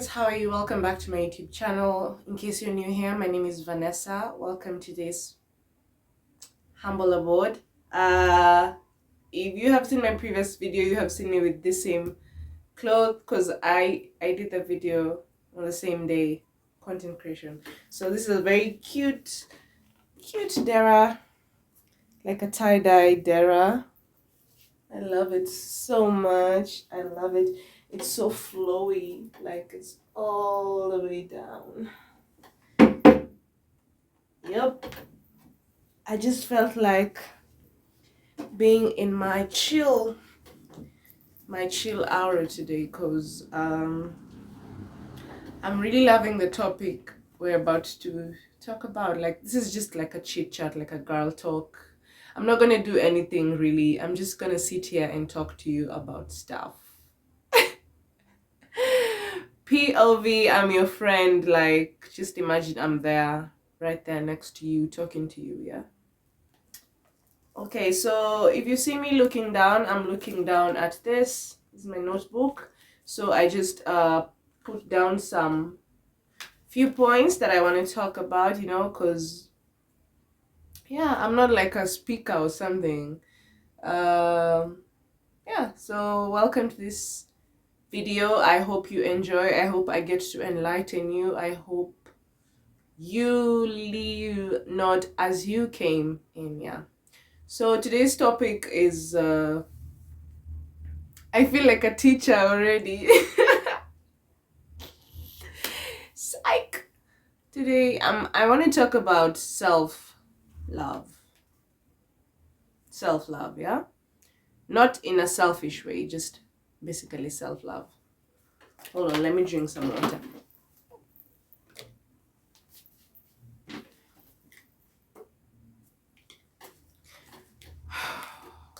guys, how are you? Welcome back to my YouTube channel. In case you're new here, my name is Vanessa. Welcome to this humble abode. If you have seen my previous video, you have seen me with the same clothes because I did the video on the same day, content creation. So this is a very cute dera, like a tie-dye dera. I love it so much. I love it. It's so flowy, like it's all the way down. Yep. I just felt like being in my chill hour today because I'm really loving the topic we're about to talk about. Like, this is just like a chit chat, like a girl talk. I'm not gonna do anything really. I'm just gonna sit here and talk to you about stuff. POV, I'm your friend. Like, just imagine I'm there, right there next to you, talking to you. Yeah. Okay, so if you see me looking down, I'm looking down at this. This is my notebook. So I just put down some few points that I want to talk about, you know, because yeah, I'm not like a speaker or something. Yeah, so welcome to this video. I hope you enjoy. I hope I get to enlighten you. I hope you leave not as you came in. Yeah. So today's topic is I feel like a teacher already. Psych. Today I want to talk about self-love. Self-love, yeah? Not in a selfish way, just basically self-love. Hold on, let me drink some water.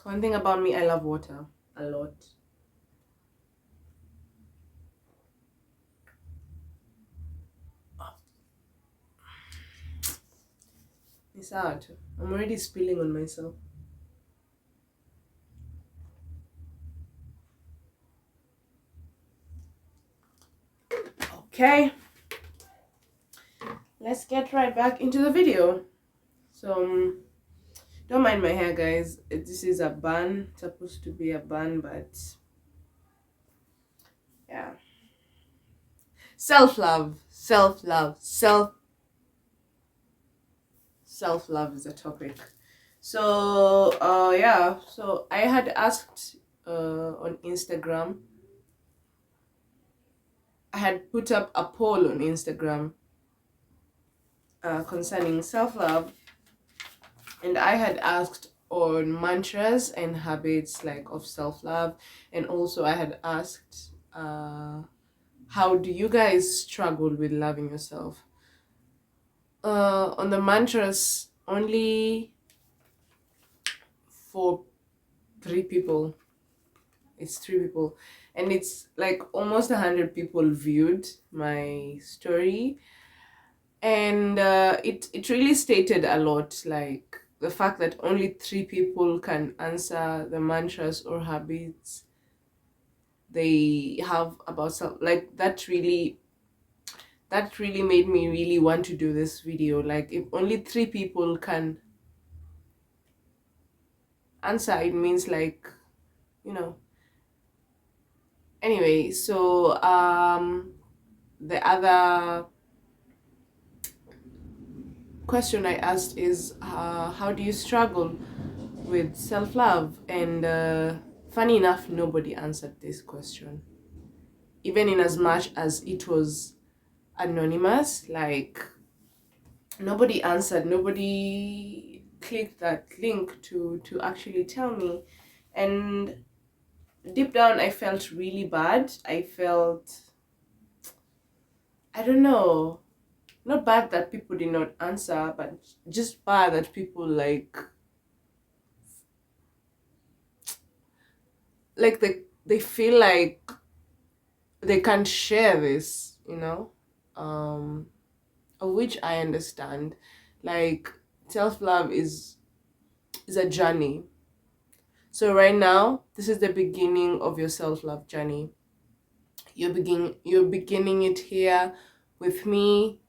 One thing about me, I love water a lot. It's hard. I'm already spilling on myself. Okay. Let's get right back into the video. So, don't mind my hair, guys. This is a bun. It's supposed to be a bun, but yeah. Self-love is a topic. So yeah, so I had asked on Instagram. I had put up a poll on Instagram concerning self-love, and I had asked on mantras and habits like of self-love, and also I had asked how do you guys struggle with loving yourself? On the mantras, only for 3 people. It's 3 people, and it's like almost 100 people viewed my story, and it really stated a lot, like the fact that only 3 people can answer the mantras or habits they have about self. Like, that really made me really want to do this video. Like, if only 3 people can answer, it means, like, you know. Anyway, so the other question I asked is how do you struggle with self-love? And funny enough, nobody answered this question, even in as much as it was anonymous. Like, nobody answered, nobody clicked that link to actually tell me. And deep down, I felt really bad. I don't know, not bad that people did not answer, but just bad that people like they feel like they can't share this, you know. Of which I understand. Like, self-love is a journey. So right now, this is the beginning of your self-love journey. You're beginning it here with me,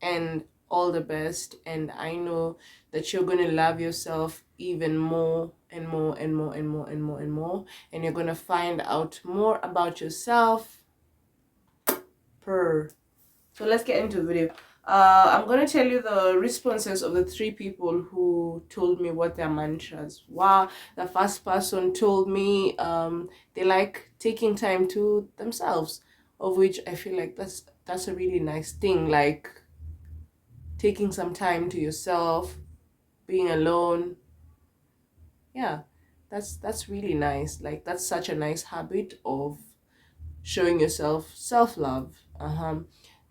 and all the best. And I know that you're going to love yourself even more and more and more and more and more and more, and you're going to find out more about yourself. So let's get into the video. I'm going to tell you the responses of the 3 people who told me what their mantras were. The first person told me they like taking time to themselves, of which I feel like that's a really nice thing, like taking some time to yourself, being alone. Yeah, that's really nice. Like, that's such a nice habit of showing yourself self-love.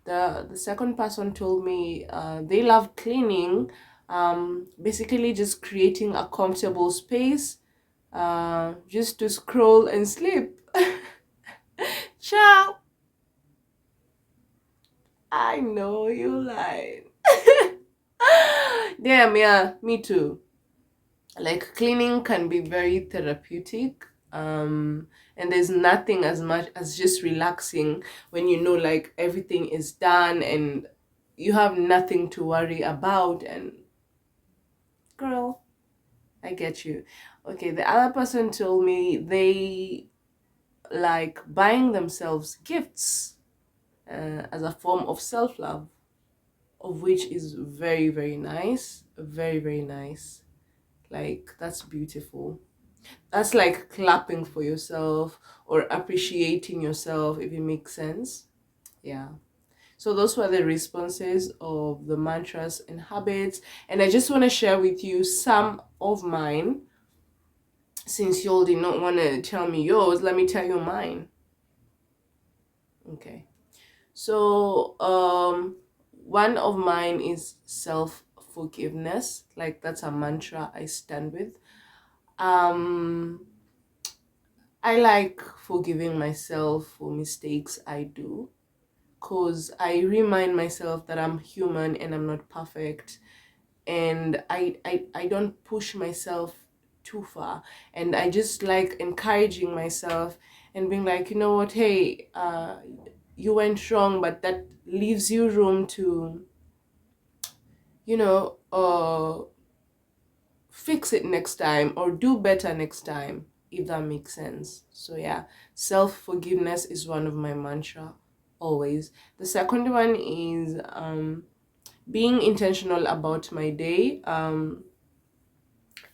The second person told me they love cleaning, basically just creating a comfortable space just to scroll and sleep. Ciao. I know you lied. Damn, yeah, me too. Like, cleaning can be very therapeutic, and there's nothing as much as just relaxing when you know, like, everything is done and you have nothing to worry about. And girl, I get you. Okay, the other person told me they like buying themselves gifts as a form of self-love, of which is very, very nice. Very, very nice. Like, that's beautiful. That's like clapping for yourself or appreciating yourself, if it makes sense. Yeah. So those were the responses of the mantras and habits. And I just want to share with you some of mine. Since y'all did not want to tell me yours, let me tell you mine. Okay. So one of mine is self-forgiveness. Like, that's a mantra I stand with. I like forgiving myself for mistakes I do, because I remind myself that I'm human and I'm not perfect, and I don't push myself too far, and I just like encouraging myself and being like, you know what, hey, you went wrong, but that leaves you room to, you know, fix it next time or do better next time, if that makes sense. So yeah, self-forgiveness is one of my mantra always. The second one is being intentional about my day.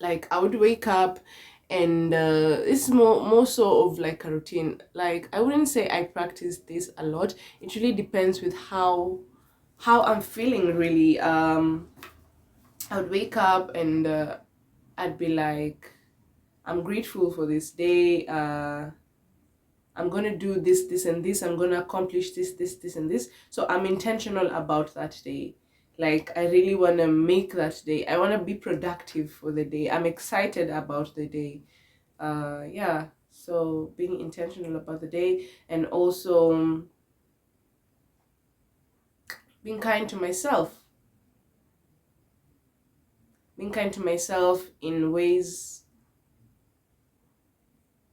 Like, I would wake up and it's more so of like a routine. Like, I wouldn't say I practice this a lot. It really depends with how I'm feeling, really. I would wake up and I'd be like, I'm grateful for this day. I'm gonna do this and this. I'm gonna accomplish this and this. So I'm intentional about that day. Like, I really wanna make that day. I wanna be productive for the day. I'm excited about the day. Yeah. So being intentional about the day, and also being kind to myself. Being kind to myself in ways,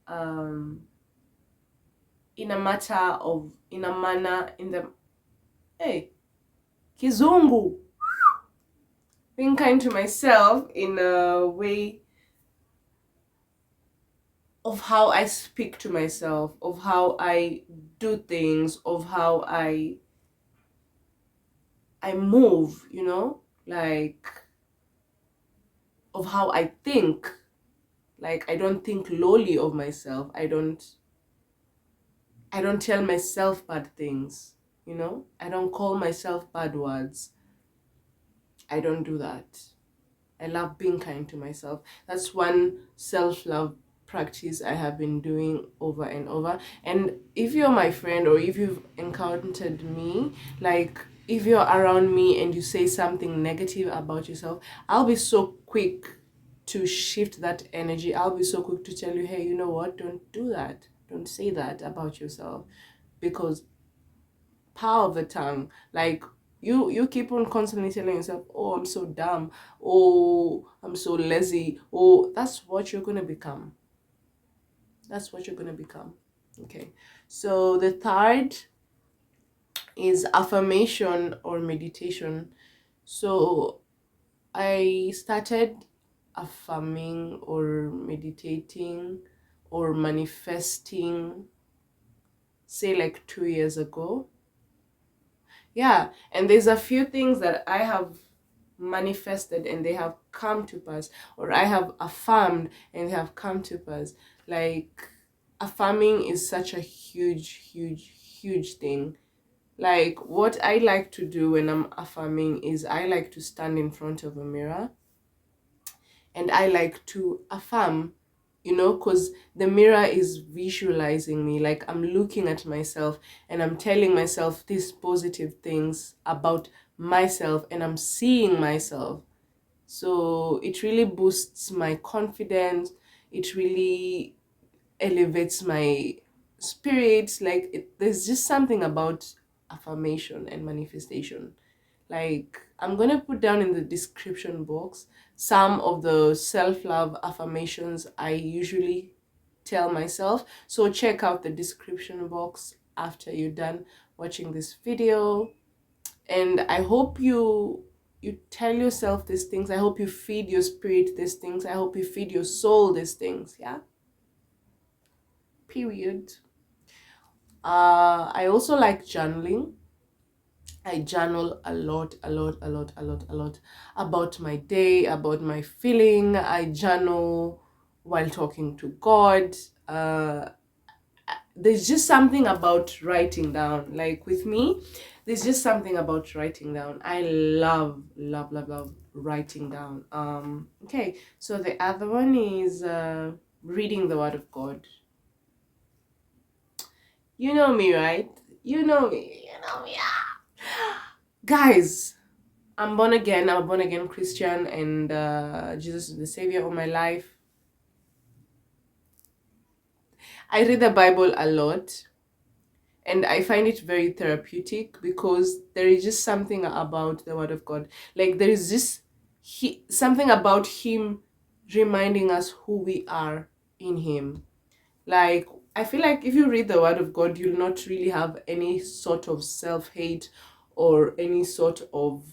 in a manner, in the, hey, Kizungu. Being kind to myself in a way of how I speak to myself, of how I do things, of how I move, you know, like, of how I think. Like, I don't think lowly of myself. I don't tell myself bad things, you know? I don't call myself bad words. I don't do that. I love being kind to myself. That's one self-love practice I have been doing over and over. And if you're my friend, or if you've encountered me, like, if you're around me and you say something negative about yourself, I'll be so quick to shift that energy. I'll be so quick to tell you, hey, you know what? Don't do that. Don't say that about yourself, because power of the tongue. Like, you keep on constantly telling yourself, oh, I'm so dumb, oh, I'm so lazy, oh, that's what you're gonna become. That's what you're gonna become. Okay, so the third is affirmation or meditation. So I started affirming or meditating or manifesting, say, like 2 years ago. Yeah, and there's a few things that I have manifested and they have come to pass, or I have affirmed and they have come to pass. Like, affirming is such a huge thing. Like, what I like to do when I'm affirming is I like to stand in front of a mirror and I like to affirm, because the mirror is visualizing me. Like, I'm looking at myself and I'm telling myself these positive things about myself and I'm seeing myself. So it really boosts my confidence. It really elevates my spirit. Like, there's just something about affirmation and manifestation. Like, I'm gonna put down in the description box some of the self-love affirmations I usually tell myself. So check out the description box after you're done watching this video. And I hope you tell yourself these things. I hope you feed your spirit these things. I hope you feed your soul these things. Yeah. Period. I also like journaling. I journal a lot about my day, about my feeling. I journal while talking to God. There's just something about writing down. Like, with me, there's just something about writing down. I love writing down. Okay, so the other one is reading the Word of God. You know me, right? You know me. You know me. Yeah. Guys, I'm born again. I'm a born again Christian, and Jesus is the savior of my life. I read the Bible a lot, and I find it very therapeutic because there is just something about the Word of God. Like, there is just something about Him reminding us who we are in Him. Like, I feel like if you read the Word of God, you'll not really have any sort of self-hate or any sort of,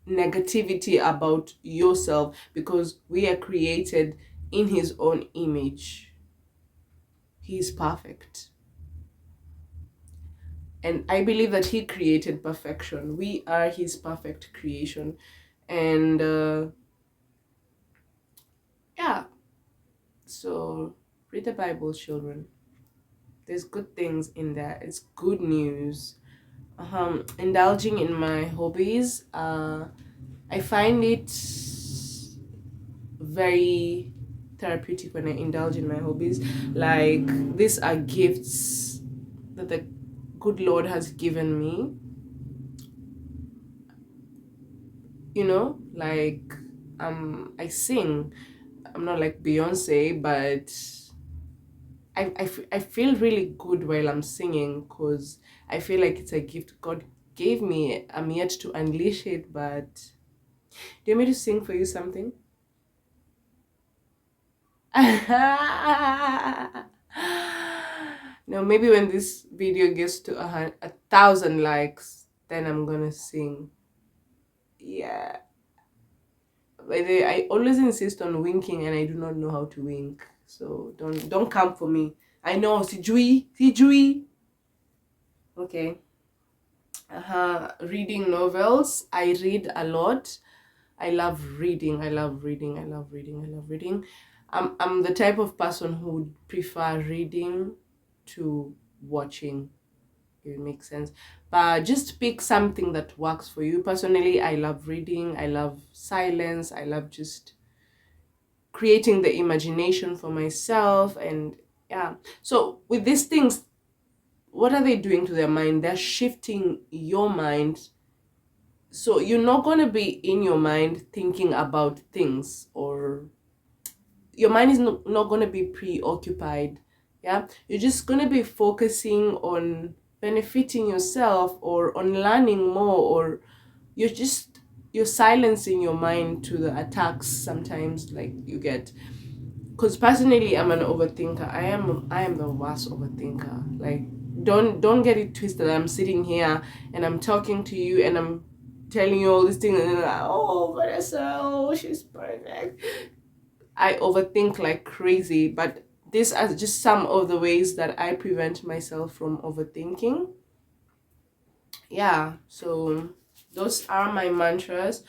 negativity about yourself, because we are created in His own image. He is perfect. And I believe that He created perfection. We are His perfect creation. And yeah, so read the Bible, children. There's good things in there. It's good news. Indulging in my hobbies. I find it very therapeutic when I indulge in my hobbies. Like, these are gifts that the good Lord has given me. Like, I sing. I'm not like Beyonce, but I feel really good while I'm singing, because I feel like it's a gift God gave me. I'm yet to unleash it, but do you want me to sing for you something? No, maybe when this video gets to 1,000 likes, then I'm gonna sing. Yeah. By the way, I always insist on winking and I do not know how to wink. So don't come for me. I know, sijui. Okay. Reading novels. I read a lot. I love reading. I'm the type of person who would prefer reading to watching. It makes sense. But just pick something that works for you. Personally, I love reading. I love silence. I love just creating the imagination for myself. And yeah. So with these things, what are they doing to their mind? They're shifting your mind. So you're not going to be in your mind thinking about things, or your mind is not going to be preoccupied. Yeah, you're just going to be focusing on benefiting yourself or on learning more, or you're silencing your mind to the attacks sometimes, like, you get, because personally I'm an overthinker. I am the worst overthinker. Like, don't get it twisted. I'm sitting here and I'm talking to you and I'm telling you all these things and then like, oh Vanessa, oh she's perfect. I overthink like crazy, but these are just some of the ways that I prevent myself from overthinking. Yeah, so those are my mantras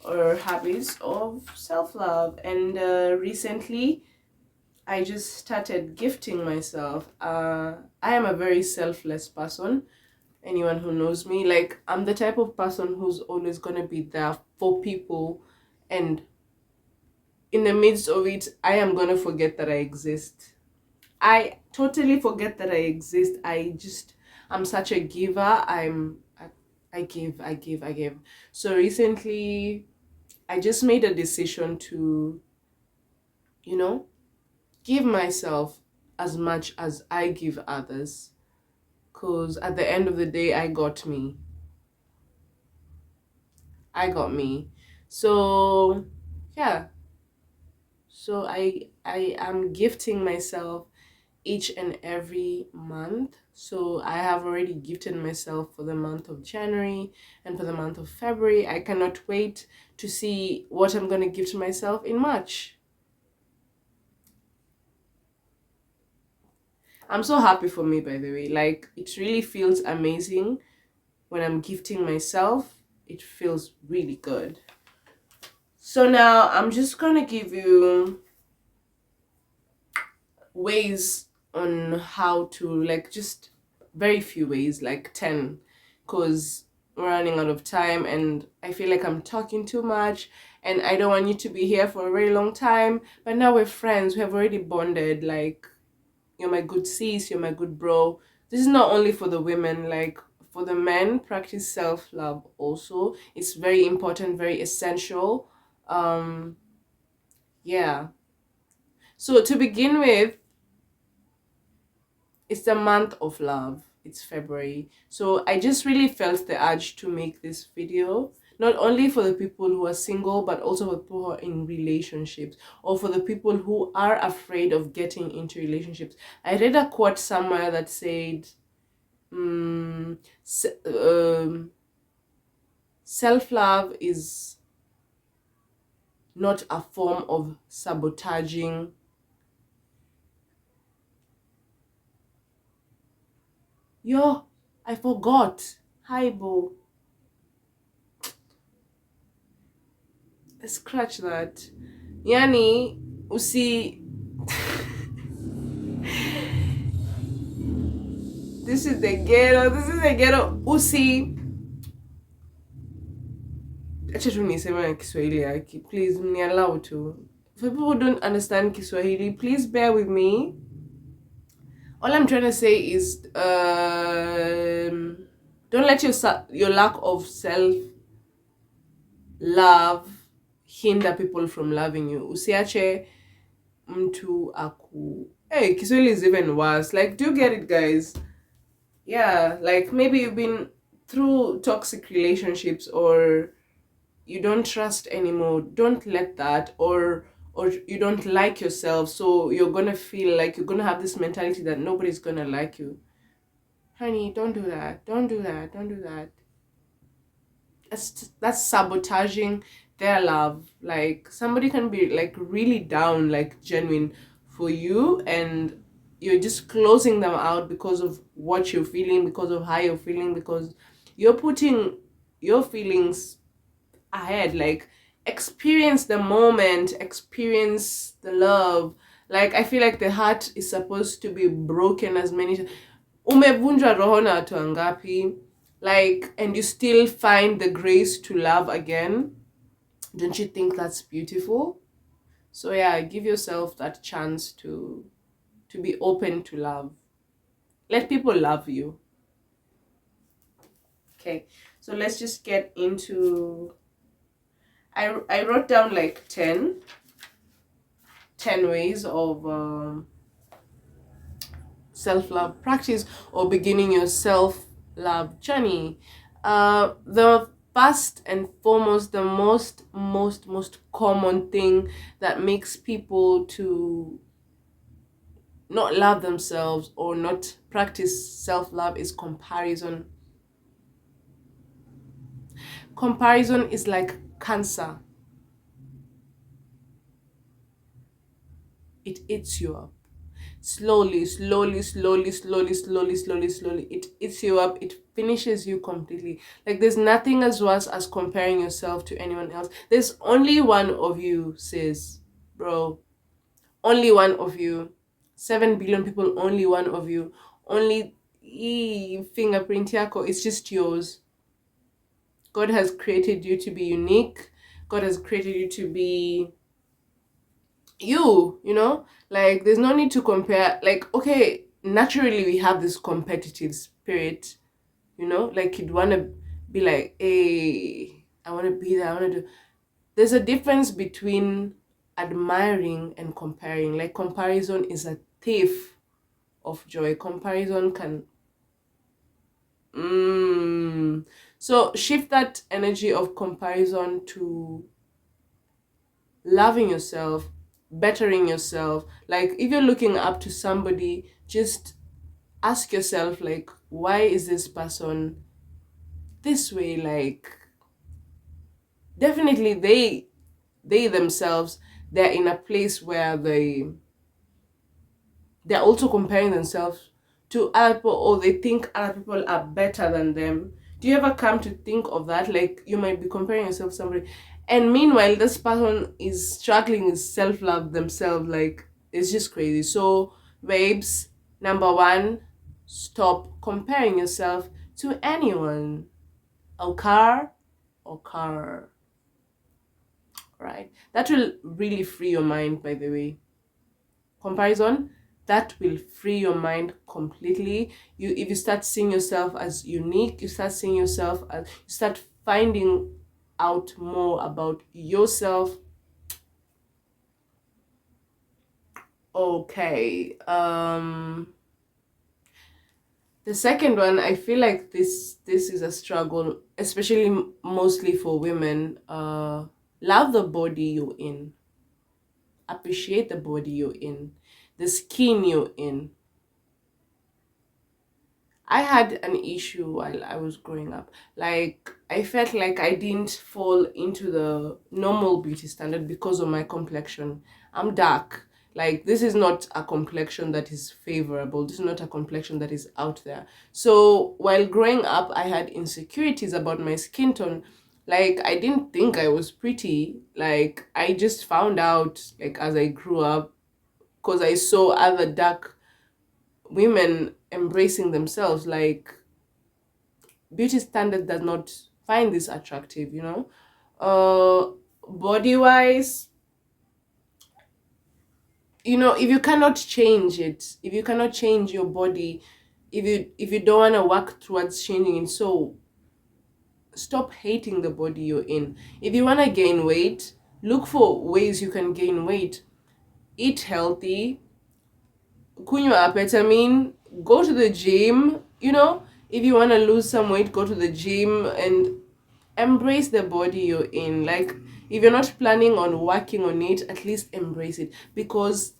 or habits of self-love. And recently I just started gifting myself. I am a very selfless person. Anyone who knows me, like, I'm the type of person who's always gonna be there for people, and in the midst of it, I am gonna forget that I exist. I totally forget that I exist. I'm such a giver. I give. So recently, I just made a decision to, you know, give myself as much as I give others. Because at the end of the day, I got me. I got me. So, yeah. So I am gifting myself each and every month. So I have already gifted myself for the month of January and for the month of February. I cannot wait to see what I'm going to gift myself in March. I'm so happy for me, by the way. Like, it really feels amazing when I'm gifting myself. It feels really good. So now I'm just going to give you ways on how to, like, just very few ways, like 10, because we're running out of time and I feel like I'm talking too much and I don't want you to be here for a very long time. But now we're friends, we have already bonded. Like, you're my good sis, you're my good bro. This is not only for the women, like for the men, practice self-love also. It's very important, very essential. Yeah. So to begin with, it's the month of love. It's February. So I just really felt the urge to make this video, not only for the people who are single, but also for people who are in relationships, or for the people who are afraid of getting into relationships. I read a quote somewhere that said, self-love is not a form of sabotaging. Yo, I forgot. Hi, Bo. Scratch that. Yani, usi. This is the ghetto. This is the ghetto. Usi. Acha tu niseme na Kiswahili yaki. Please, me allow to. For people who don't understand Kiswahili, please bear with me. All I'm trying to say is, don't let your lack of self-love hinder people from loving you. Usiache mtu aku. Hey, Kiswahili is even worse. Like, do you get it, guys? Yeah, like maybe you've been through toxic relationships or you don't trust anymore. Don't let that, or you don't like yourself, so you're gonna feel like you're gonna have this mentality that nobody's gonna like you. Honey, don't do that. Don't do that. Don't do that. That's sabotaging their love. Like, somebody can be like really down, like genuine for you, and you're just closing them out because of what you're feeling, because of how you're feeling, because you're putting your feelings ahead. Like, experience the moment, experience the love. Like, I feel like the heart is supposed to be broken as many times. Umevunjwa roho na watu wangapi? Like, and you still find the grace to love again. Don't you think that's beautiful? So yeah, give yourself that chance to be open to love. Let people love you. Okay, so let's just get into, I wrote down like 10 ways of self-love practice or beginning your self-love journey. The First and foremost, the most common thing that makes people to not love themselves or not practice self-love is comparison. Comparison is like cancer. It eats you up. Slowly, slowly, slowly, slowly, slowly, slowly, slowly. It eats you up. It finishes you completely. Like there's nothing as worse as comparing yourself to anyone else. There's only one of you, sis, bro. Only one of you. 7 billion people, only one of you. Only fingerprint yako. It's just yours. God has created you to be unique. God has created you to be you. Like there's no need to compare. Like, okay, naturally we have this competitive spirit, like you'd want to be like, hey, I want to be there, I want to do. There's a difference between admiring and comparing. Like comparison is a thief of joy. Comparison can so shift that energy of comparison to loving yourself, bettering yourself. Like if you're looking up to somebody, just ask yourself, like, why is this person this way? Like definitely they themselves, they're in a place where they're also comparing themselves to other people, or they think other people are better than them. Do you ever come to think of that? Like you might be comparing yourself to somebody, and meanwhile this person is struggling with self-love themselves. Like it's just crazy. So babes, number one, stop comparing yourself to anyone. Or car, right? That will really free your mind, by the way. Comparison, that will free your mind completely. If you start seeing yourself as unique, you start seeing yourself as, you start finding out more about yourself. Okay. The second one, I feel like this is a struggle, especially mostly for women. Love the body you're in. Appreciate the body you're in, the skin you're in. I had an issue while I was growing up. Like, I felt like I didn't fall into the normal beauty standard because of my complexion. I'm dark. Like, this is not a complexion that is favorable. This is not a complexion that is out there. So, while growing up, I had insecurities about my skin tone. Like, I didn't think I was pretty. Like, I just found out, like, as I grew up, because I saw other dark women embracing themselves. Like beauty standard does not find this attractive. Body wise, if you cannot change it, if you cannot change your body, if you don't want to work towards changing it, so stop hating the body you're in. If you want to gain weight, look for ways you can gain weight. Eat healthy, kunywa amphetamine, go to the gym. If you want to lose some weight, go to the gym and embrace the body you're in. Like, if you're not planning on working on it, at least embrace it, because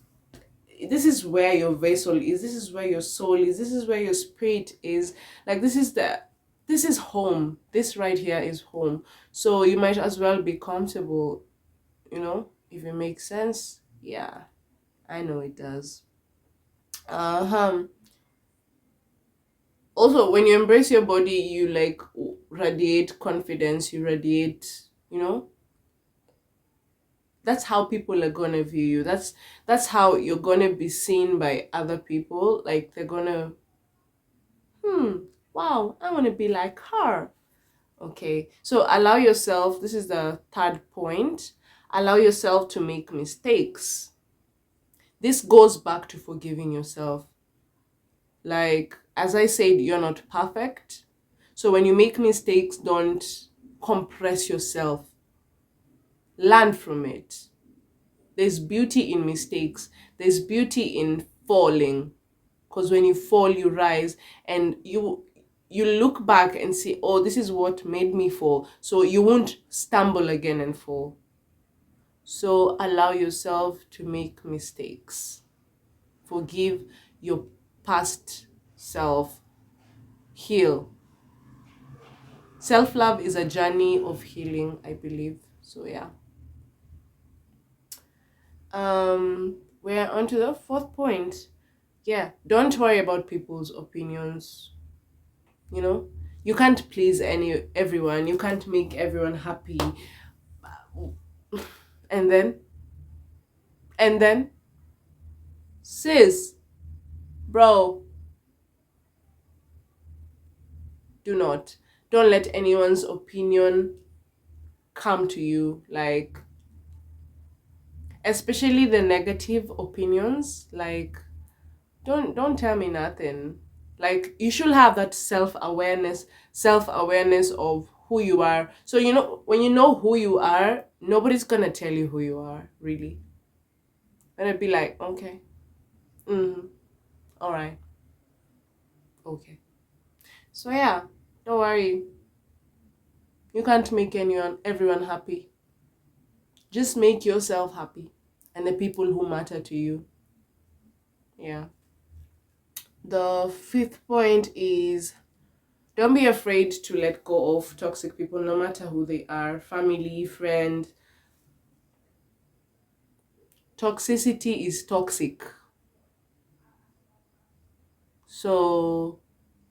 this is where your vessel is, this is where your soul is, this is where your spirit is. Like, this is home. This right here is home. So you might as well be comfortable, if it makes sense. Yeah, I know it does. uh-huh Also, when you embrace your body, you like radiate confidence, you radiate, that's how people are gonna view you. That's how you're gonna be seen by other people. Like they're gonna, wow, I want to be like her. Okay, so allow yourself, this is the third point, allow yourself to make mistakes. This goes back to forgiving yourself. Like, as I said, you're not perfect. So when you make mistakes, don't compress yourself. Learn from it. There's beauty in mistakes. There's beauty in falling. Because when you fall, you rise, and you look back and see, oh, this is what made me fall, so you won't stumble again and fall. So allow yourself to make mistakes. Forgive your past self. Heal. Self-love is a journey of healing, I believe. So yeah. We're on to the fourth point. Yeah, don't worry about people's opinions. You know, you can't please everyone. You can't make everyone happy. And then, sis, bro, don't let anyone's opinion come to you, like, especially the negative opinions. Like, don't tell me nothing. Like, you should have that self-awareness of who you are. So when you know who you are, nobody's gonna tell you who you are, really. And it'd be like, okay, all right, okay. So yeah, don't worry. You can't make everyone happy. Just make yourself happy and the people who matter to you. Yeah. The fifth point is, don't be afraid to let go of toxic people, no matter who they are, family, friend. Toxicity is toxic. So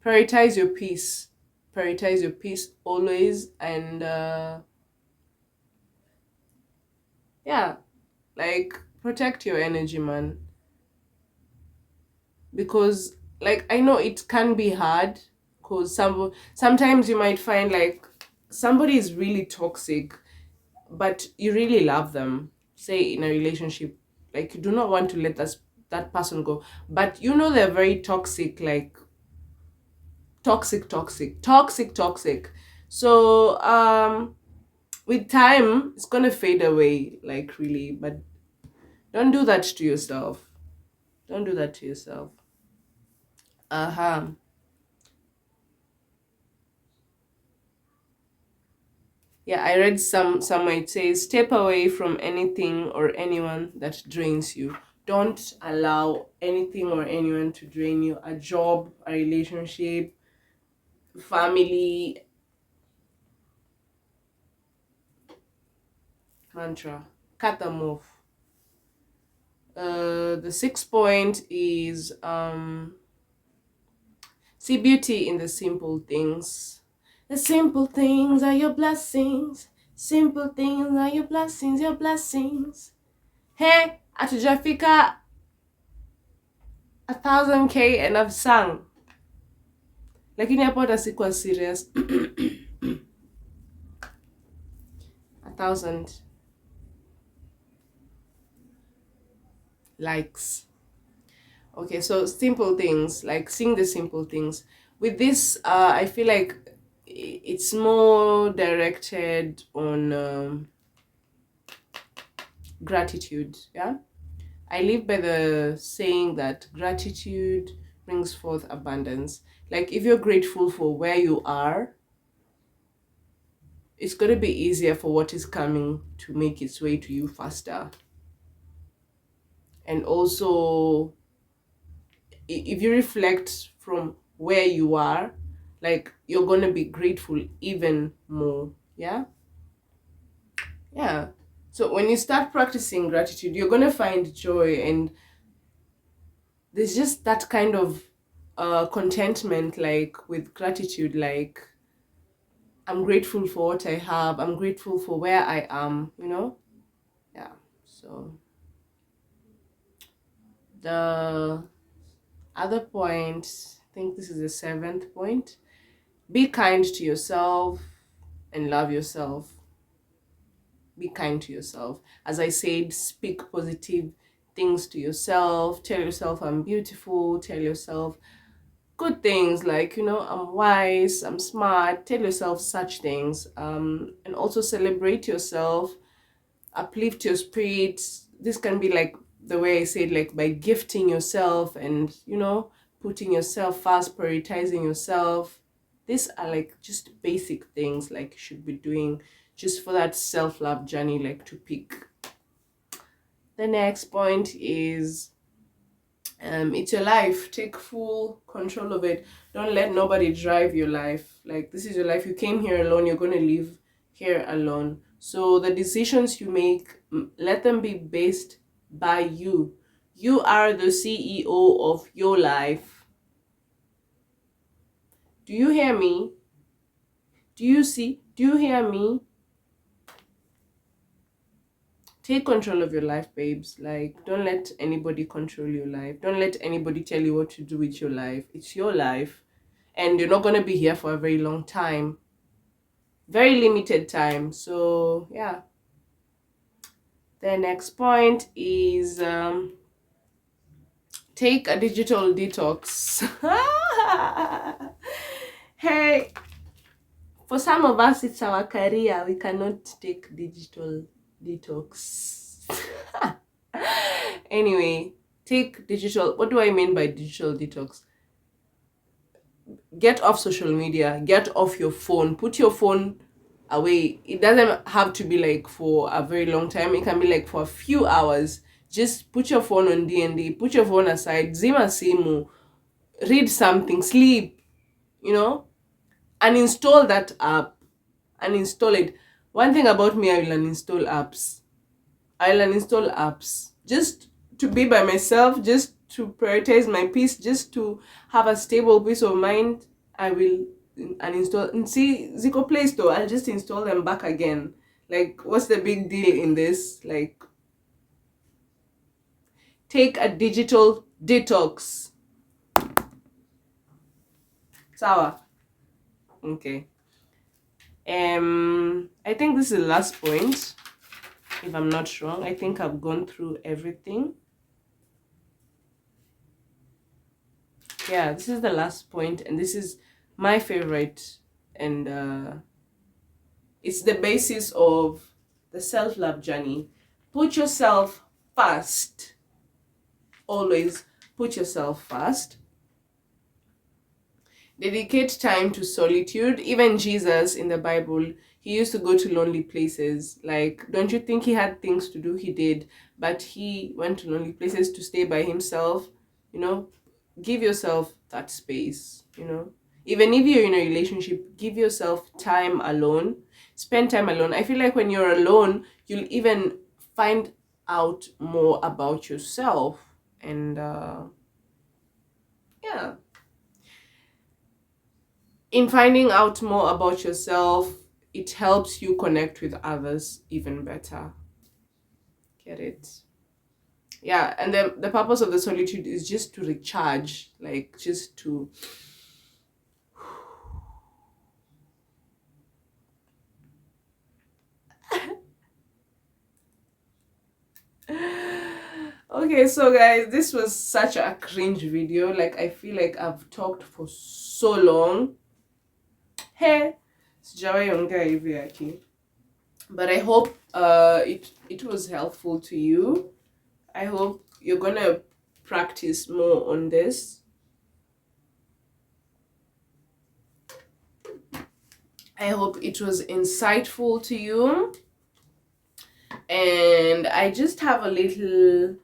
prioritize your peace. Prioritize your peace always. And yeah, like, protect your energy, man. Because, like, I know it can be hard, because sometimes you might find like somebody is really toxic, but you really love them, say in a relationship, like, you do not want to let that person go, but they're very toxic, like toxic. So with time it's gonna fade away, like, really. But don't do that to yourself. Don't do that to yourself. Yeah, I read somewhere it says, step away from anything or anyone that drains you. Don't allow anything or anyone to drain you. A job, a relationship, family. Mantra. Cut them off. The sixth point is, see beauty in the simple things. The simple things are your blessings. Simple things are your blessings, your blessings. Hey, hatujafika 1,000K and I've sung. Lakini hapo hata sikuwa serious. 1,000 likes. Okay, so simple things, like, sing the simple things. With this, I feel like it's more directed on gratitude. Yeah, I live by the saying that gratitude brings forth abundance. Like, if you're grateful for where you are, it's going to be easier for what is coming to make its way to you faster. And also, if you reflect from where you are, like, you're going to be grateful even more. Yeah. So when you start practicing gratitude, you're going to find joy, and there's just that kind of contentment, like, with gratitude. Like, I'm grateful for what I have, I'm grateful for where I am. Yeah. So the other point, I think this is the seventh point, be kind to yourself and love yourself. Be kind to yourself. As I said, speak positive things to yourself. Tell yourself, I'm beautiful. Tell yourself good things, like, I'm wise, I'm smart. Tell yourself such things. And also celebrate yourself, uplift your spirits. This can be, like, the way I said, like, by gifting yourself and putting yourself first, prioritizing yourself. These are like just basic things like you should be doing just for that self-love journey, like to pick. The next point is it's your life. Take full control of it. Don't let nobody drive your life. Like, this is your life. You came here alone. You're going to live here alone. So the decisions you make, let them be based by you. You are the CEO of your life. Do you hear me? Do you hear me? Take control of your life, babes. Like, don't let anybody control your life. Don't let anybody tell you what to do with your life. It's your life, and you're not going to be here for a very long time. Very limited time. So yeah. The next point is take a digital detox. Hey, for some of us it's our career. We cannot take digital detox. Anyway, take digital. What do I mean by digital detox? Get off social media. Get off your phone. Put your phone away. It doesn't have to be like for a very long time. It can be like for a few hours. Just put your phone on D&D. Put your phone aside. Zima simu. Read something. Sleep. You know? Uninstall that app. Uninstall it. One thing about me, I will uninstall apps. I'll uninstall apps just to be by myself, just to prioritize my peace, just to have a stable peace of mind. I will uninstall and see Zico Play Store. I'll just install them back again. Like, what's the big deal in this? Like, take a digital detox. Sawa. Okay. I think this is the last point. If I'm not wrong, I think I've gone through everything. Yeah, this is the last point, and this is my favorite, and it's the basis of the self-love journey. Put yourself first. Always put yourself first. Dedicate time to solitude. Even Jesus in the Bible, he used to go to lonely places. Like, don't you think he had things to do? He did, but he went to lonely places to stay by himself. You know, give yourself that space. You know, even if you're in a relationship, give yourself time alone. Spend time alone. I feel like when you're alone, you'll even find out more about yourself, and yeah, in finding out more about yourself, it helps you connect with others even better. Get it? Yeah, and the purpose of the solitude is just to recharge, like just to okay, so guys, this was such a cringe video. Like, I feel like I've talked for so long. Hey, sijawahi ongea hivi aki. But I hope it was helpful to you. I hope you're gonna practice more on this. I hope it was insightful to you. And I just have a little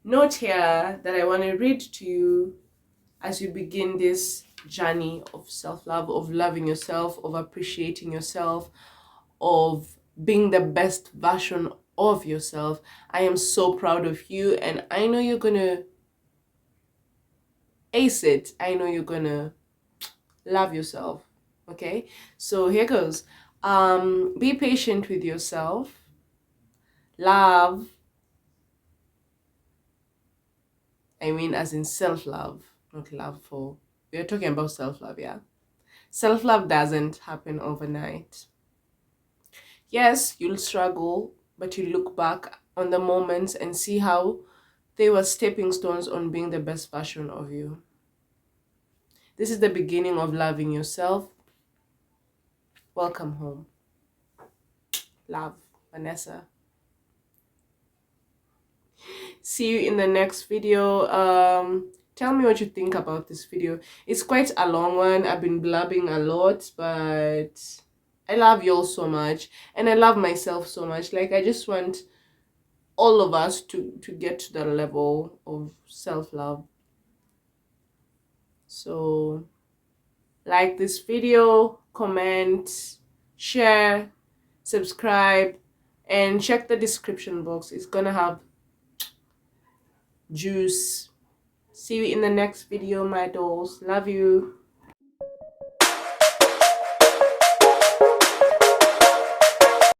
note here that I want to read to you as you begin this journey of self-love, of loving yourself, of appreciating yourself, of being the best version of yourself. I am so proud of you, and I know you're gonna ace it. I know you're gonna love yourself. Okay, so here goes. Be patient with yourself. Love, I mean as in self-love, not love for, we're talking about self-love. Yeah, self-love doesn't happen overnight. Yes, you'll struggle, but you look back on the moments and see how they were stepping stones on being the best version of you. This is the beginning of loving yourself. Welcome home. Love, Vanessa. See you in the next video. tell me what you think about this video. It's quite a long one. I've been blabbing a lot, but I love you all so much, and I love myself so much. Like, I just want all of us to get to that level of self-love. So like this video, comment, share, subscribe, and check the description box. It's gonna have juice. See you in the next video, my dolls. Love you.